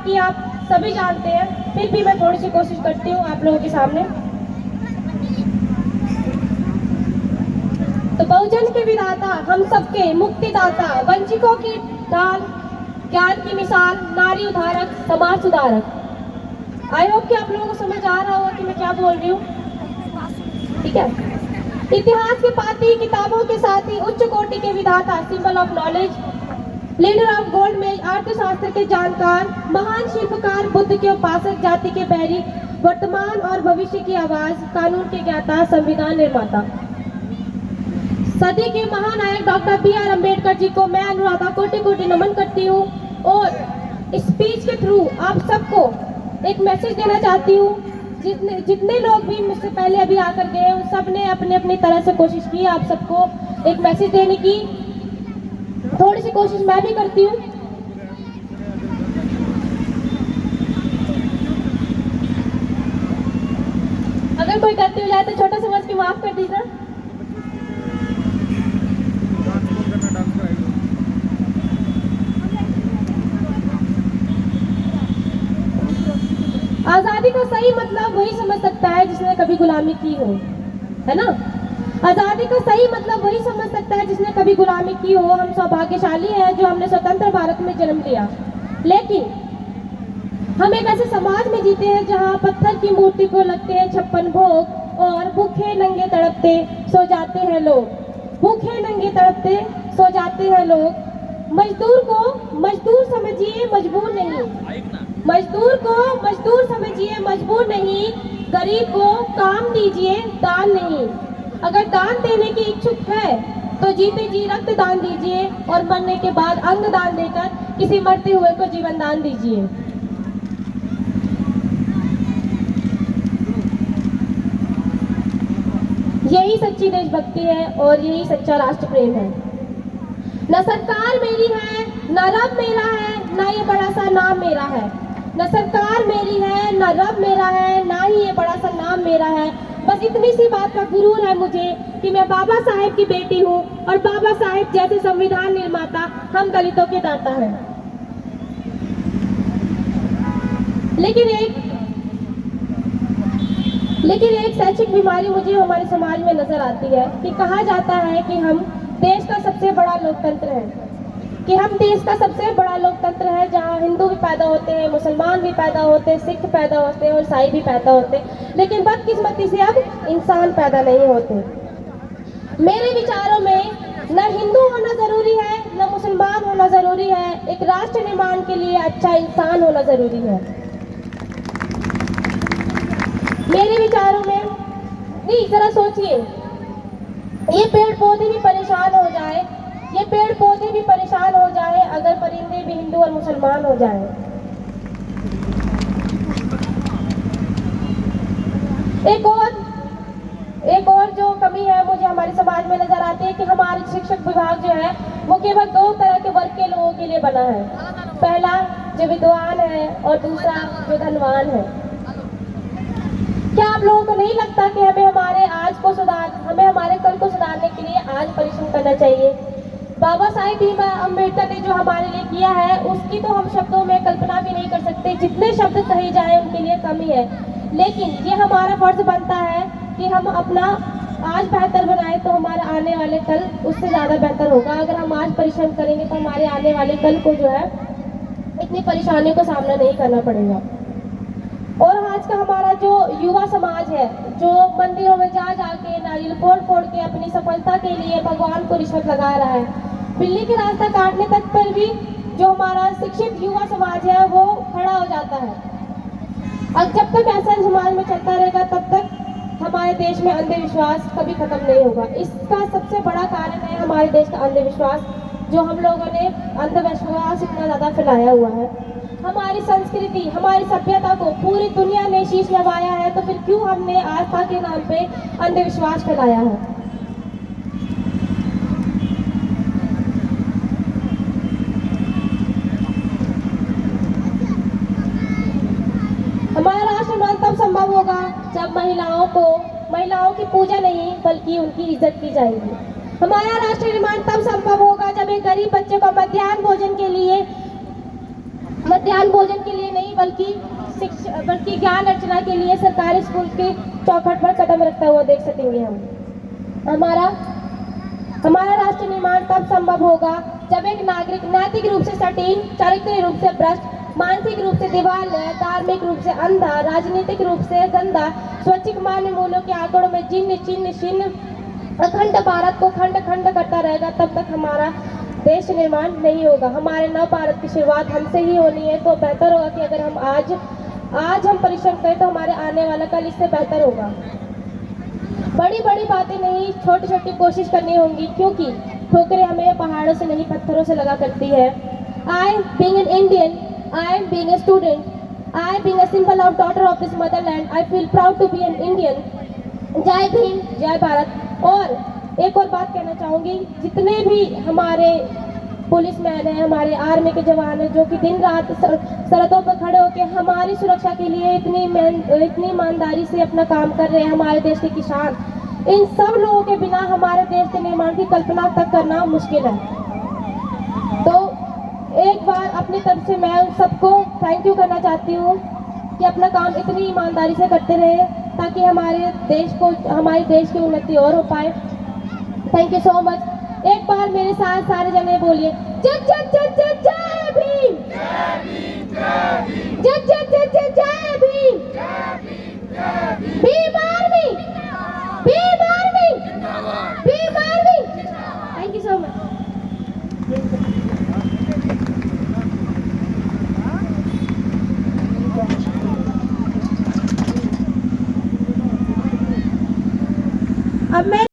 कि आप सभी जानते हैं, फिर भी मैं थोड़ी सी कोशिश करती हूँ आप लोगों के सामने। तो बहुजन के विधाता, हम सबके मुक्तिदाता, वंचितों की ढाल, ज्ञान की मिसाल, नारी उद्धारक, समाज सुधारक। आई होप कि आप लोगों को समझ आ रहा होगा कि मैं क्या बोल रही हूँ। ठीक है। इतिहास के पाती, किताबों के साथ ही उच्च कोटि के विधाता, symbol of knowledge, leader of gold में, अर्थशास्त्र के जानकार, महान शिल्पकार, बुद्ध के उपासक, जाति के बैरी, वर्तमान और भविष्य की आवाज, कानून के ज्ञाता, संविधान निर्माता, सदी के महानायक doctor B are Ambedkar ji को मैं अनुराधा कोटि कोटि नमन करती हूँ। और स्पीच के थ्रू आप सबको एक मैसेज देना चाहती हूँ। जितने लोग भी मुझसे पहले अभी आकर गए, उन सब ने अपने अपनी तरह से कोशिश की आप सबको एक मैसेज देने की। थोड़ी सी कोशिश मैं भी करती हूँ। अगर कोई गलती हो जाए तो छोटा समझ के माफ कर दीजिए। आजादी का सही मतलब वही समझ सकता है जिसने कभी गुलामी की हो, है ना। आजादी का सही मतलब वही समझ सकता है जिसने कभी गुलामी की हो। हम सौभाग्यशाली हैं जो हमने स्वतंत्र भारत में जन्म लिया, लेकिन हम एक ऐसे समाज में जीते हैं जहां पत्थर की मूर्ति को लगते हैं 56 भोग और भूखे नंगे तड़पते सो जाते हैं लोग। भूखे नंगे तड़पते सो जाते हैं लोग। मजदूर को मजदूर समझिए, मजबूर नहीं। मजदूर को मजदूर समझिए, मजबूर नहीं। गरीब को काम दीजिए, दान नहीं। अगर दान देने की इच्छुक है तो जीते जी रक्त दान दीजिए और मरने के बाद अंग दान देकर किसी मरते हुए को जीवन दान दीजिए। यही सच्ची देशभक्ति है और यही सच्चा राष्ट्र प्रेम है। न सरकार मेरी है, न रब मेरा है, न ये बड़ा सा नाम मेरा है। न सरकार मेरी है, न रब मेरा है, ना ही ये बड़ा सा नाम मेरा है। बस इतनी सी बात का गुरूर है मुझे कि मैं बाबा साहेब की बेटी हूँ और बाबा साहेब जैसे संविधान निर्माता हम दलितों के दाता हैं। लेकिन एक शैक्षिक बीमारी मुझे हमारे समाज में नजर आती है कि कहा जाता है कि हम देश का सबसे बड़ा लोकतंत्र है, जहाँ हिंदू भी पैदा होते हैं, मुसलमान भी पैदा होते हैं, सिख पैदा होते हैं और ईसाई भी पैदा होते हैं, लेकिन बदकिस्मती से अब इंसान पैदा नहीं होते। मेरे विचारों में न हिंदू होना जरूरी है, न मुसलमान होना जरूरी है। एक राष्ट्र निर्माण के लिए अच्छा इंसान होना जरूरी है। मेरे विचारों में नहीं, जरा सोचिए, ये पेड़ पौधे भी परेशान हो जाए, अगर परिंदे भी हिंदू और मुसलमान हो जाए। एक और जो कमी है मुझे हमारे समाज में नजर आती है कि हमारे शिक्षक विभाग जो है वो केवल दो तरह के वर्ग के लोगों के लिए बना है। पहला जो विद्वान है और दूसरा जो धनवान है। क्या आप लोगों को नहीं लगता कि हमें हमारे हमारे कल को सुधारने के लिए आज परिश्रम करना चाहिए? बाबा साहेब भीमराव अम्बेडकर ने जो हमारे लिए किया है उसकी तो हम शब्दों में कल्पना भी नहीं कर सकते। जितने शब्द कहे जाए उनके लिए कमी है, लेकिन ये हमारा फर्ज बनता है कि हम अपना आज बेहतर बनाए तो हमारा आने वाले कल उससे ज़्यादा बेहतर होगा। अगर हम आज परिश्रम करेंगे तो हमारे आने वाले कल को जो है इतनी परेशानियों का सामना नहीं करना पड़ेगा। और आज का हमारा जो युवा समाज है, जो मंदिरों में जा जाके नारियल फोड़ के अपनी सफलता के लिए भगवान को रिश्वत लगा रहा है, बिल्ली के रास्ता काटने तक पर भी जो हमारा शिक्षित युवा समाज है वो खड़ा हो जाता है। अब जब तक ऐसा समाज में चलता रहेगा तब तक हमारे देश में अंधविश्वास कभी खत्म नहीं होगा। इसका सबसे बड़ा कारण है हमारे देश का अंधविश्वास, जो हम लोगों ने अंधविश्वास इतना ज़्यादा फैलाया हुआ है। हमारी संस्कृति, हमारी सभ्यता को पूरी दुनिया ने शीश नवाया है, तो फिर क्यों हमने आस्था के नाम पे अंधविश्वास फैलाया है? हमारा राष्ट्र निर्माण तब संभव होगा जब महिलाओं की पूजा नहीं बल्कि उनकी इज्जत की जाएगी। हमारा राष्ट्र निर्माण तब संभव होगा जब एक गरीब बच्चे को मध्याह्न भोजन के लिए बल्कि ज्ञान अर्चना के लिए सरकारी स्कूल के चौखट पर कदम रखता हुआ देख सकेंगे हम। हमारा राष्ट्र निर्माण तब संभव होगा जब एक नागरिक नैतिक रूप से सटीक, चारित्रिक रूप से भ्रष्ट, मानसिक रूप से दिवालिया, धार्मिक रूप से अंधा, राजनीतिक रूप से गंदा, स्वैच्छिक मान्य मूल्यों के आंकड़ों में चिन्ह अखंड भारत को खंड खंड करता रहेगा। तब तक हमारा देश निर्माण नहीं होगा। हमारे नव भारत की शुरुआत हमसे ही होनी है। तो बेहतर होगा कि अगर हम आज हम परिश्रम करें तो हमारे आने वाला कल इससे बेहतर होगा। बड़ी बड़ी बातें नहीं, छोटी छोटी कोशिश करनी होंगी, क्योंकि ठोकरें हमें पहाड़ों से नहीं पत्थरों से लगा करती है। I being an Indian, I being a student, I being a simple daughter of this motherland, I feel proud to be an Indian. जय भीम, जय भारत। और एक और बात कहना चाहूँगी, जितने भी हमारे पुलिसमैन हैं, हमारे आर्मी के जवान हैं, जो कि दिन रात सरहदों पर खड़े होकर हमारी सुरक्षा के लिए इतनी ईमानदारी से अपना काम कर रहे हैं, हमारे देश के किसान, इन सब लोगों के बिना हमारे देश के निर्माण की कल्पना तक करना मुश्किल है। तो एक बार अपनी तरफ से मैं उन सबको थैंक यू करना चाहती हूँ कि अपना काम इतनी ईमानदारी से करते रहे, ताकि हमारे देश की उन्नति और हो पाए। Thank you so much. एक बार मेरे साथ सारे जने बोलिए, जय जय जय जय जय भीम, जय जय जय जय जय Bhim, Bhim army, Bhim army, Bhim army. Thank you so much. अब मैं